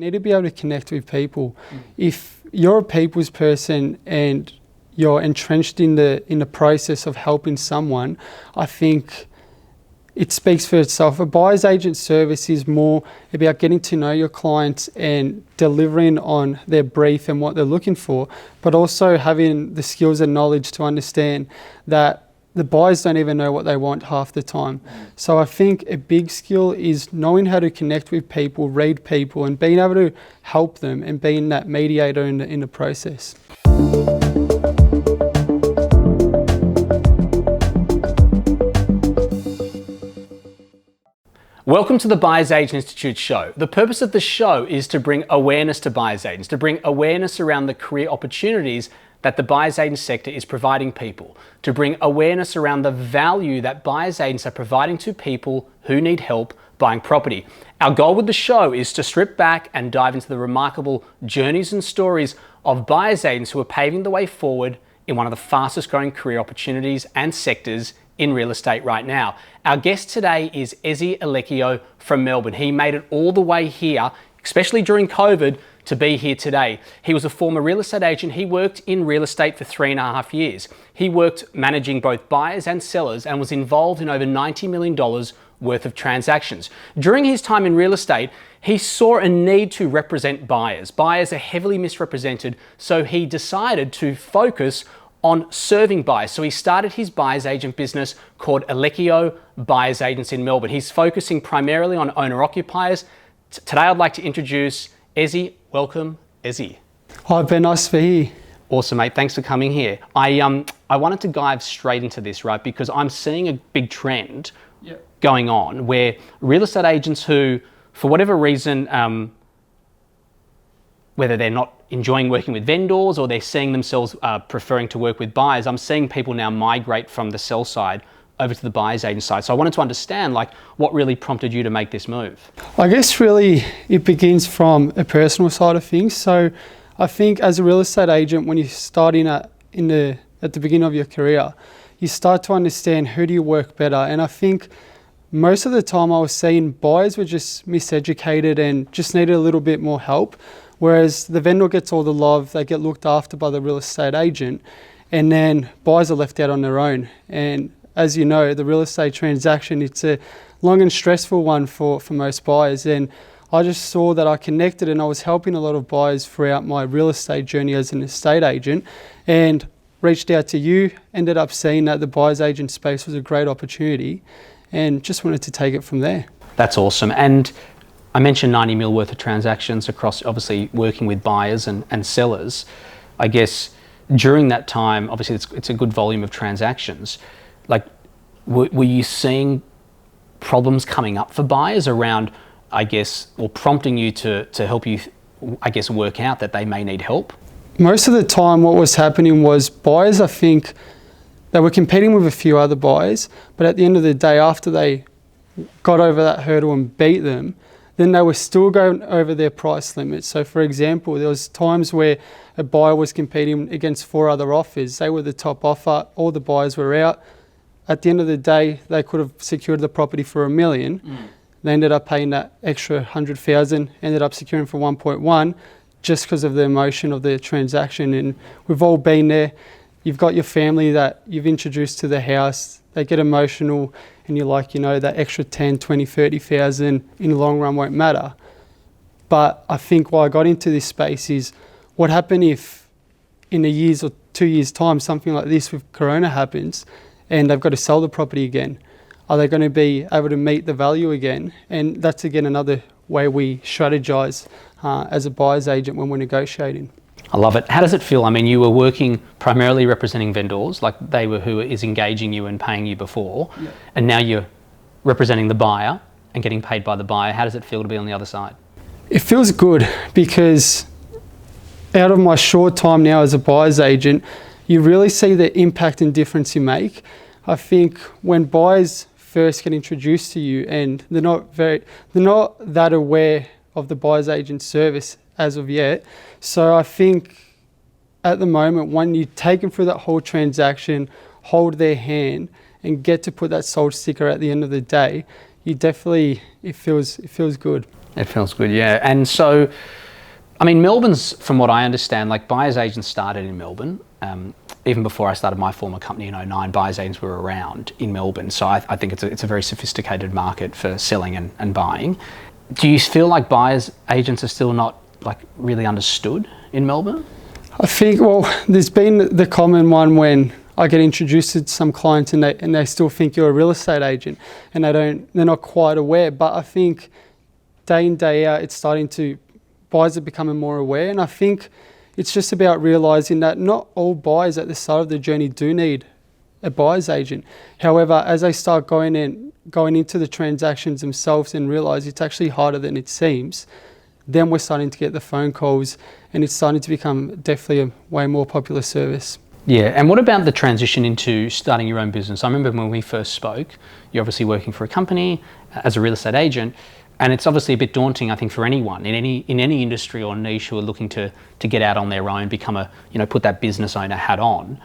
need to be able to connect with people. If you're a people's person and you're entrenched in the process of helping someone, I think it speaks for itself. A buyer's agent service is more about getting to know your clients and delivering on their brief and what they're looking for, but also having the skills and knowledge to understand that the buyers don't even know what they want half the time. So I think a big skill is knowing how to connect with people, read people, and being able to help them and being that mediator in the process. Welcome to the Buyers Agent Institute show. The purpose of the show is to bring awareness to buyers agents, to bring awareness around the career opportunities that the buyers agent sector is providing people, to bring awareness around the value that buyers agents are providing to people who need help buying property. Our goal with the show is to strip back and dive into the remarkable journeys and stories of buyers agents who are paving the way forward in one of the fastest growing career opportunities and sectors in real estate right now. Our guest today is Ezi Aleixo from Melbourne. He made it all the way here, especially during COVID, to be here today. He was a former real estate agent. He worked in real estate for 3.5 years. He worked managing both buyers and sellers and was involved in over $90 million worth of transactions. During his time in real estate, he saw a need to represent buyers. Buyers are heavily misrepresented, so he decided to focus on serving buyers. So he started his buyer's agent business called Aleixo Buyers Agents in Melbourne. He's focusing primarily on owner-occupiers. Today I'd like to introduce Ezi. Welcome, Ezi. Hi Ben, nice to be here. Awesome, mate. Thanks for coming here. I wanted to dive straight into this, right? Because I'm seeing a big trend going on where real estate agents who, for whatever reason, whether they're not enjoying working with vendors or they're seeing themselves preferring to work with buyers, I'm seeing people now migrate from the sell side over to the buyer's agent side. So I wanted to understand what really prompted you to make this move. I guess really it begins from a personal side of things. So I think as a real estate agent, when you're starting at the beginning of your career, you start to understand who do you work better. And I think most of the time I was seeing buyers were just miseducated and just needed a little bit more help. Whereas the vendor gets all the love, they get looked after by the real estate agent, and then buyers are left out on their own. And as you know, the real estate transaction, it's a long and stressful one for most buyers. And I just saw that I connected and I was helping a lot of buyers throughout my real estate journey as an estate agent, and reached out to you, ended up seeing that the buyer's agent space was a great opportunity and just wanted to take it from there. That's awesome. And I mentioned 90 mil worth of transactions across obviously working with buyers and sellers. I guess during that time, obviously it's a good volume of transactions. Were you seeing problems coming up for buyers around, I guess, or prompting you to help you, I guess, work out that they may need help? Most of the time what was happening was buyers, I think, they were competing with a few other buyers, but at the end of the day, after they got over that hurdle and beat them, then they were still going over their price limit. So for example, there was times where a buyer was competing against 4 other offers. They were the top offer, all the buyers were out. At the end of the day, they could have secured the property for $1 million. They ended up paying that extra 100,000, ended up securing for 1.1 just because of the emotion of the transaction. And we've all been there. You've got your family that you've introduced to the house, they get emotional, and you're like, that extra 10, 20, 30,000 in the long run won't matter. But I think why I got into this space is what happened if in a year's or 2 years' time, something like this with Corona happens and they've got to sell the property again? Are they going to be able to meet the value again? And that's again another way we strategize as a buyer's agent when we're negotiating. I love it. How does it feel? I mean, you were working primarily representing vendors, like they were who is engaging you and paying you before, and now you're representing the buyer and getting paid by the buyer. How does it feel to be on the other side? It feels good because out of my short time now as a buyer's agent, you really see the impact and difference you make. I think when buyers first get introduced to you and they're not that aware of the buyer's agent service as of yet. So I think at the moment, when you take them through that whole transaction, hold their hand and get to put that sold sticker at the end of the day, it feels good. It feels good, yeah. And so, I mean, Melbourne's, from what I understand, like buyer's agents started in Melbourne. Even before I started my former company in '09, buyer's agents were around in Melbourne. So I think it's a very sophisticated market for selling and buying. Do you feel like buyer's agents are still not like really understood in Melbourne? I think, well, there's been the common one when I get introduced to some clients and they still think you're a real estate agent and they're not quite aware. But I think day in, day out, buyers are becoming more aware. And I think it's just about realising that not all buyers at the start of the journey do need a buyer's agent. However, as they start going into the transactions themselves and realise it's actually harder than it seems, then we're starting to get the phone calls and it's starting to become definitely a way more popular service. Yeah, and what about the transition into starting your own business? I remember when we first spoke, you're obviously working for a company as a real estate agent, and it's obviously a bit daunting, I think, for anyone in any industry or niche who are looking to get out on their own, put that business owner hat on.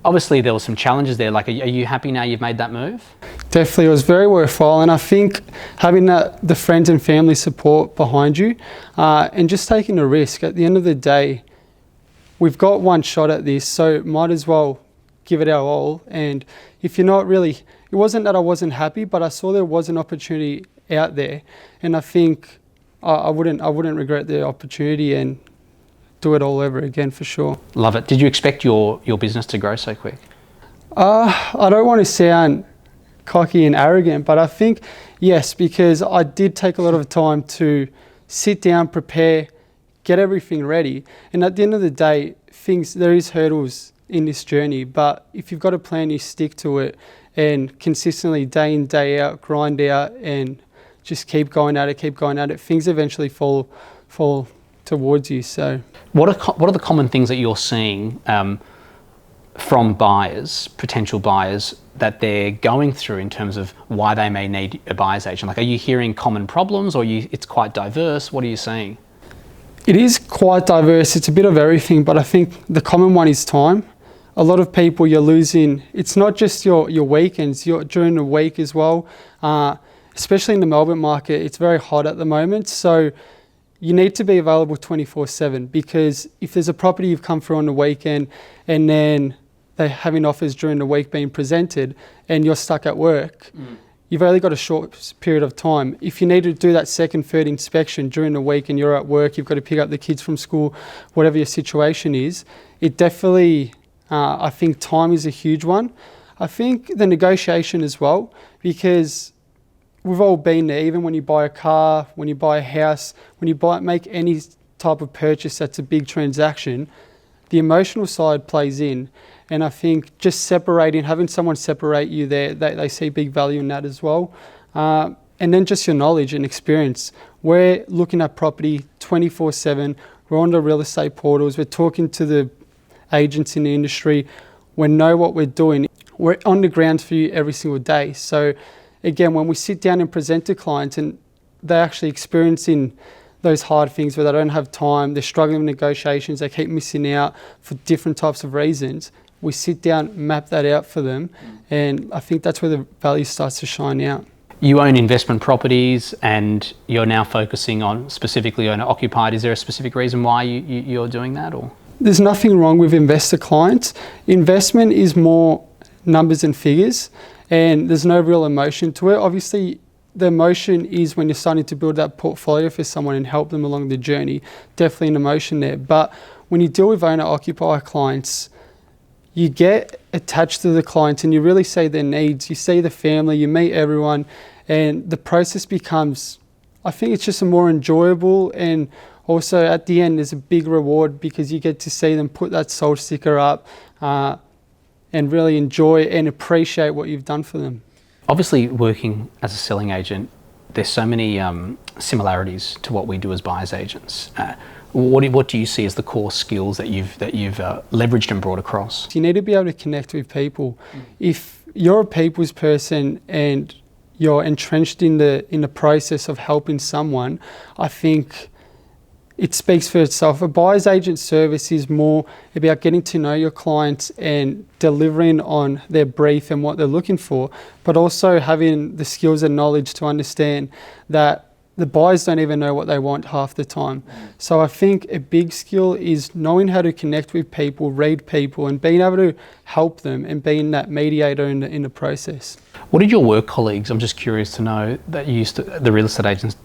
Obviously, there were some challenges there. Like, are you happy now you've made that move? Definitely, it was very worthwhile, and I think having the friends and family support behind you, and just taking a risk. At the end of the day, we've got one shot at this, so might as well give it our all. And if you're not really, it wasn't that I wasn't happy, but I saw there was an opportunity out there, and I think I wouldn't regret the opportunity and do it all over again for sure. Love it. Did you expect your business to grow so quick? I don't want to sound cocky and arrogant, but I think yes, because I did take a lot of time to sit down, prepare, get everything ready. And at the end of the day, there is hurdles in this journey, but if you've got a plan, you stick to it and consistently day in, day out, grind out and just keep going at it, things eventually fall towards you. So what are the common things that you're seeing from potential buyers, that they're going through in terms of why they may need a buyer's agent? Like, are you hearing common problems, or it's quite diverse? What are you seeing? It is quite diverse. It's a bit of everything, but I think the common one is time. A lot of people you're losing, it's not just your weekends, during the week as well. Especially in the Melbourne market, it's very hot at the moment. So you need to be available 24/7, because if there's a property you've come through on the weekend and then they're having offers during the week being presented and you're stuck at work, you've only got a short period of time. If you need to do that second, third inspection during the week and you're at work, you've got to pick up the kids from school, whatever your situation is, it definitely, I think time is a huge one. I think the negotiation as well, because we've all been there. Even when you buy a car, when you buy a house, when you make any type of purchase that's a big transaction, the emotional side plays in. And I think just having someone separate you there, they see big value in that as well. And then just your knowledge and experience. We're looking at property 24/7. We're on the real estate portals. We're talking to the agents in the industry. We know what we're doing. We're on the ground for you every single day. So again, when we sit down and present to clients and they're actually experiencing those hard things where they don't have time, they're struggling with negotiations, they keep missing out for different types of reasons, we sit down, map that out for them, and I think that's where the value starts to shine out. You own investment properties and you're now focusing on specifically owner-occupied. Is there a specific reason why you're doing that? Or there's nothing wrong with investor clients. Investment is more numbers and figures, and there's no real emotion to it. Obviously, the emotion is when you're starting to build that portfolio for someone and help them along the journey. Definitely an emotion there. But when you deal with owner-occupier clients, you get attached to the clients and you really see their needs. You see the family, you meet everyone, and the process becomes, I think it's just a more enjoyable, and also at the end there's a big reward because you get to see them put that sold sticker up and really enjoy and appreciate what you've done for them. Obviously, working as a selling agent, there's so many similarities to what we do as buyers agents. What do you see as the core skills that you've leveraged and brought across? You need to be able to connect with people. If you're a people's person and you're entrenched in the process of helping someone, I think it speaks for itself. A buyer's agent service is more about getting to know your clients and delivering on their brief and what they're looking for, but also having the skills and knowledge to understand that the buyers don't even know what they want half the time. So I think a big skill is knowing how to connect with people, read people, and being able to help them and being that mediator in the process. What did your work colleagues, I'm just curious to know, that you used to, the real estate agents,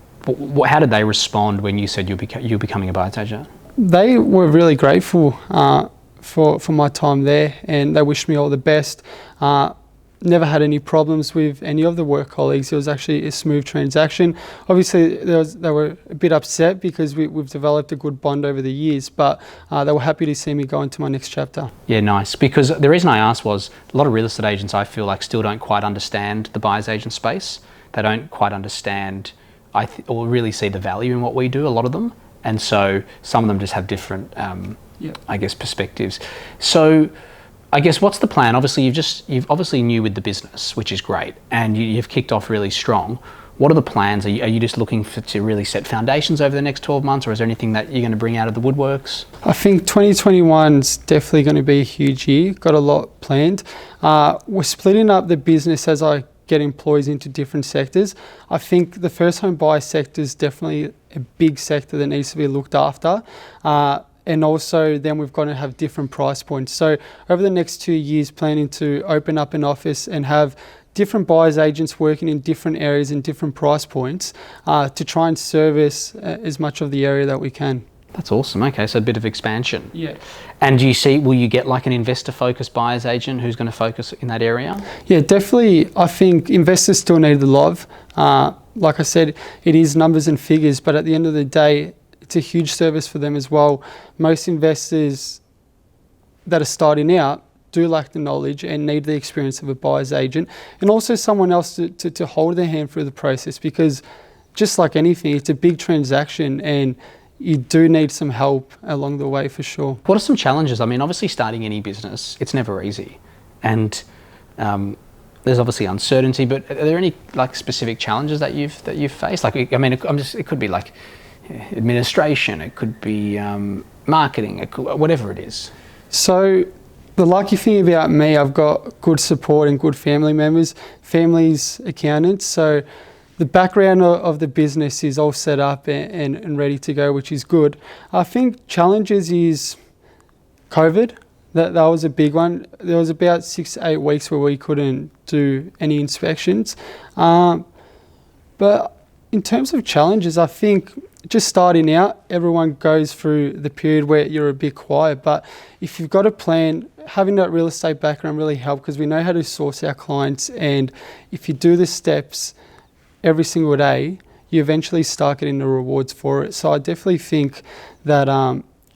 how did they respond when you said you're becoming a buyer's agent? They were really grateful for my time there, and they wished me all the best. Never had any problems with any of the work colleagues. It was actually a smooth transaction. Obviously, they were a bit upset because we've developed a good bond over the years, but they were happy to see me go into my next chapter. Yeah, nice. Because the reason I asked was a lot of real estate agents, I feel like, still don't quite understand the buyer's agent space. They don't quite understand or really see the value in what we do, a lot of them. And so some of them just have different, I guess, perspectives. So I guess what's the plan? Obviously, you've obviously new with the business, which is great, and you've kicked off really strong. What are the plans? Are you just looking to really set foundations over the next 12 months, or is there anything that you're going to bring out of the woodworks? I think 2021's definitely going to be a huge year. Got a lot planned. We're splitting up the business as I get employees into different sectors. I think the first home buyer sector is definitely a big sector that needs to be looked after. And also then we've got to have different price points. So over the next 2 years, planning to open up an office and have different buyers agents working in different areas and different price points to try and service as much of the area that we can. That's awesome. Okay, so a bit of expansion. Yeah. And will you get like an investor-focused buyer's agent who's going to focus in that area? Yeah, definitely. I think investors still need the love. Like I said, it is numbers and figures, but at the end of the day, it's a huge service for them as well. Most investors that are starting out do lack the knowledge and need the experience of a buyer's agent, and also someone else to hold their hand through the process, because just like anything, it's a big transaction and you do need some help along the way for sure. What are some challenges? I mean, obviously starting any business, it's never easy. And there's obviously uncertainty, but are there any like specific challenges that you've faced? Like, I mean, it could be like administration, it could be marketing, whatever it is. So the lucky thing about me, I've got good support and good family members, families, accountants. So the background of the business is all set up and ready to go, which is good. I think challenges is COVID. That was a big one. There was about 6 to 8 weeks where we couldn't do any inspections. But in terms of challenges, I think just starting out, everyone goes through the period where you're a bit quiet. But if you've got a plan, having that real estate background really helps, because we know how to source our clients. And if you do the steps every single day, you eventually start getting the rewards for it. So I definitely think that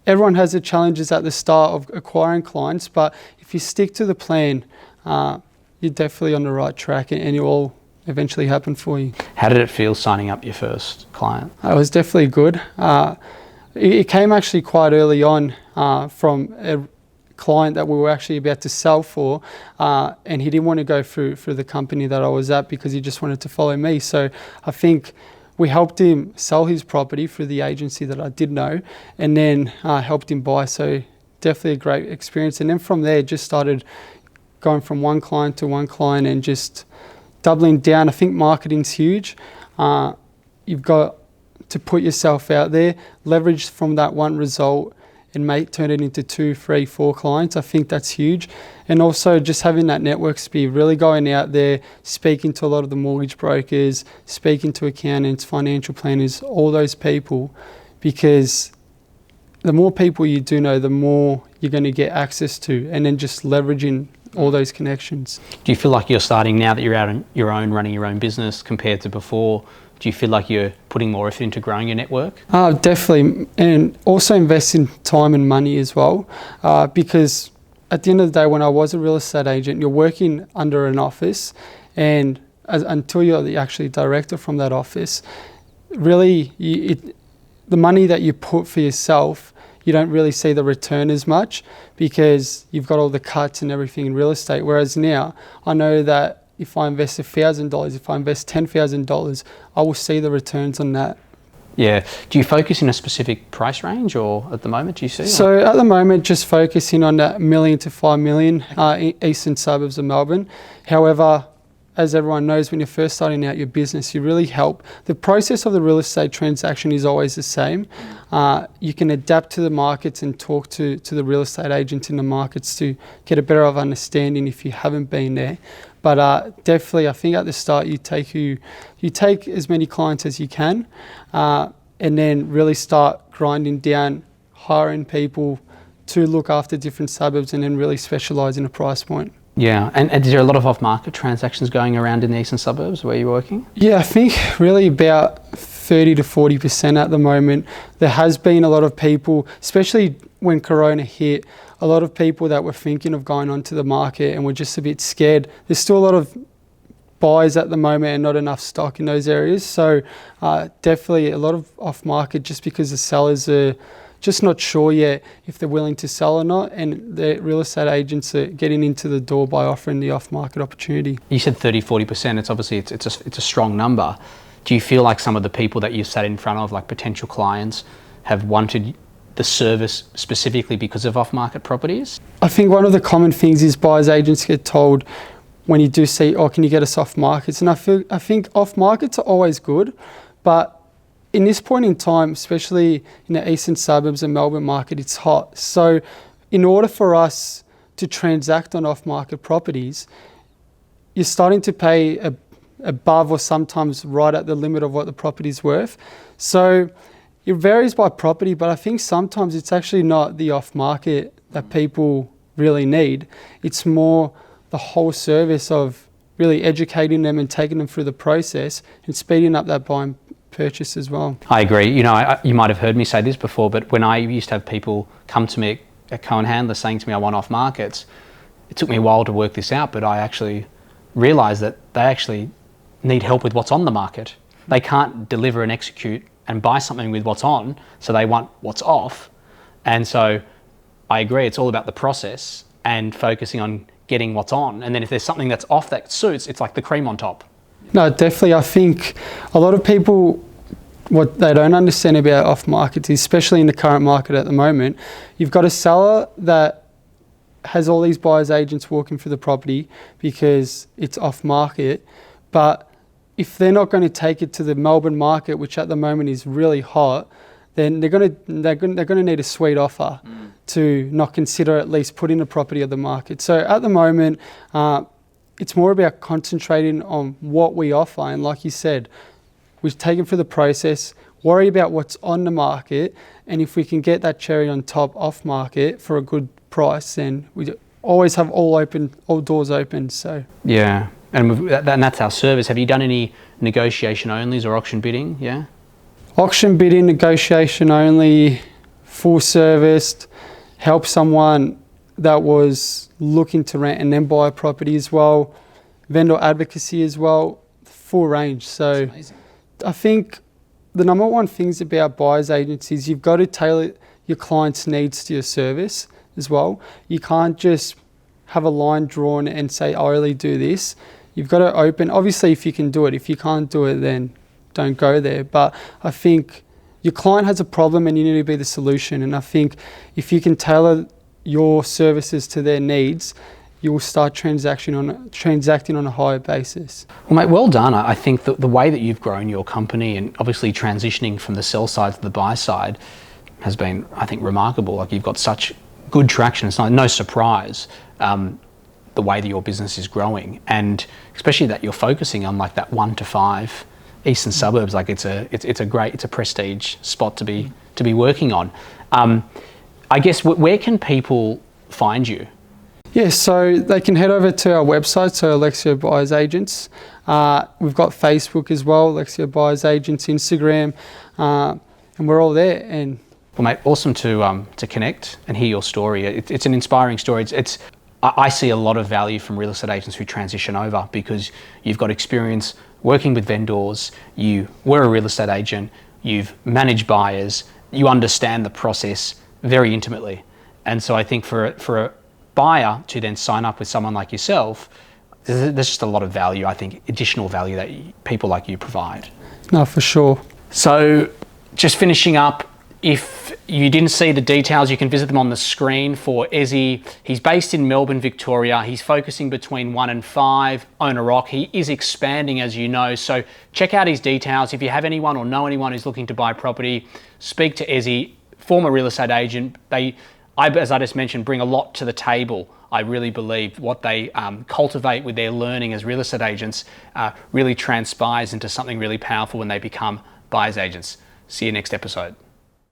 everyone has the challenges at the start of acquiring clients, but if you stick to the plan, you're definitely on the right track, and it will eventually happen for you. How did it feel signing up your first client? It was definitely good. It came actually quite early on from a client that we were actually about to sell for, and he didn't want to go through the company that I was at because he just wanted to follow me. So I think we helped him sell his property through the agency that I did know, and then helped him buy. So definitely a great experience. And then from there, just started going from one client to one client and just doubling down. I think marketing's huge. You've got to put yourself out there, leverage from that one result and turn it into 2, 3, 4 clients. I think that's huge. And also just having that network speed, really going out there, speaking to a lot of the mortgage brokers, speaking to accountants, financial planners, all those people, because the more people you do know, the more you're going to get access to, and then just leveraging all those connections. Do you feel like you're starting, now that you're out on your own, running your own business compared to before, do you feel like you're putting more effort into growing your network? Definitely, and also investing time and money as well, because at the end of the day, when I was a real estate agent, you're working under an office, and until you're the actually director from that office, really the money that you put for yourself, you don't really see the return as much because you've got all the cuts and everything in real estate. Whereas now, I know that if I invest $1,000, if I invest $10,000, I will see the returns on that Yeah. Do you focus in a specific price range, or at the moment, do you see? So at the moment, just focusing on that million to 5 million eastern suburbs of Melbourne. However, as everyone knows, when you're first starting out your business, you really help. The process of the real estate transaction is always the same. You can adapt to the markets and talk to the real estate agents in the markets to get a better of understanding if you haven't been there. But definitely, I think at the start, you take as many clients as you can, and then really start grinding down, hiring people to look after different suburbs, and then really specialise in a price point. Yeah, and is there a lot of off-market transactions going around in the eastern suburbs where you're working? Yeah, I think really about 30 to 40% at the moment. There has been a lot of people, especially when Corona hit, a lot of people that were thinking of going onto the market and were just a bit scared. There's still a lot of buyers at the moment and not enough stock in those areas. So definitely a lot of off-market just because the sellers are just not sure yet if they're willing to sell or not, and the real estate agents are getting into the door by offering the off-market opportunity. You said 30-40%. It's obviously it's a strong number. Do you feel like some of the people that you've sat in front of, like potential clients, have wanted the service specifically because of off-market properties? I think one of the common things is buyers agents get told when you do see, oh, can you get us off markets? And I think off markets are always good, but in this point in time, especially in the eastern suburbs of Melbourne market, it's hot. So in order for us to transact on off-market properties, you're starting to pay above or sometimes right at the limit of what the property's worth. So it varies by property, but I think sometimes it's actually not the off-market that people really need. It's more the whole service of really educating them and taking them through the process and speeding up that buying purchase as well. I agree. You know, you might have heard me say this before, but when I used to have people come to me at Cohen Handler saying to me I want off markets, it took me a while to work this out, but I actually realised that they actually need help with what's on the market. They can't deliver and execute and buy something with what's on, so they want what's off. And so I agree, it's all about the process and focusing on getting what's on. And then if there's something that's off that suits, it's like the cream on top. No, definitely. I think a lot of people, what they don't understand about off markets, especially in the current market at the moment, you've got a seller that has all these buyers agents walking through the property because it's off market, but if they're not going to take it to the Melbourne market, which at the moment is really hot, then they're going to need a sweet offer to not consider at least putting the property on the market. So at the moment, it's more about concentrating on what we offer. And like you said, we've taken through the process, worry about what's on the market, and if we can get that cherry on top off market for a good price, then we always have all doors open. So yeah, and that's our service. Have you done any negotiation onlys or auction bidding? Yeah. Auction bidding, negotiation only, full serviced, help someone that was looking to rent and then buy a property as well, vendor advocacy as well, full range. So I think the number one things about buyers agencies, you've got to tailor your client's needs to your service as well. You can't just have a line drawn and say, I only do this. You've got to open, obviously if you can do it. If you can't do it, then don't go there. But I think your client has a problem and you need to be the solution. And I think if you can tailor your services to their needs, you will start transacting on a higher basis. Well, mate, well done. I think the way that you've grown your company and obviously transitioning from the sell side to the buy side has been, I think, remarkable. Like, you've got such good traction. It's no surprise the way that your business is growing, and especially that you're focusing on like that 1 to 5 eastern suburbs. Like, it's a prestige spot to be working on. I guess where can people find you? Yeah, so they can head over to our website, so Alexio Buyers Agents. We've got Facebook as well, Alexio Buyers Agents, Instagram, and we're all there. And well, mate, awesome to connect and hear your story. It's an inspiring story. I see a lot of value from real estate agents who transition over, because you've got experience working with vendors, you were a real estate agent, you've managed buyers, you understand the process very intimately. And so I think for a buyer to then sign up with someone like yourself, there's just a lot of value, I think, additional value that people like you provide. No, for sure. So Just finishing up, if you didn't see the details, you can visit them on the screen for Ezi. He's based in Melbourne, Victoria. He's focusing between 1 and 5, own a rock. He is expanding, as you know, so check out his details. If you have anyone or know anyone who's looking to buy property, speak to Ezi, former real estate agent. As I just mentioned, bring a lot to the table. I really believe what they cultivate with their learning as real estate agents really transpires into something really powerful when they become buyer's agents. See you next episode.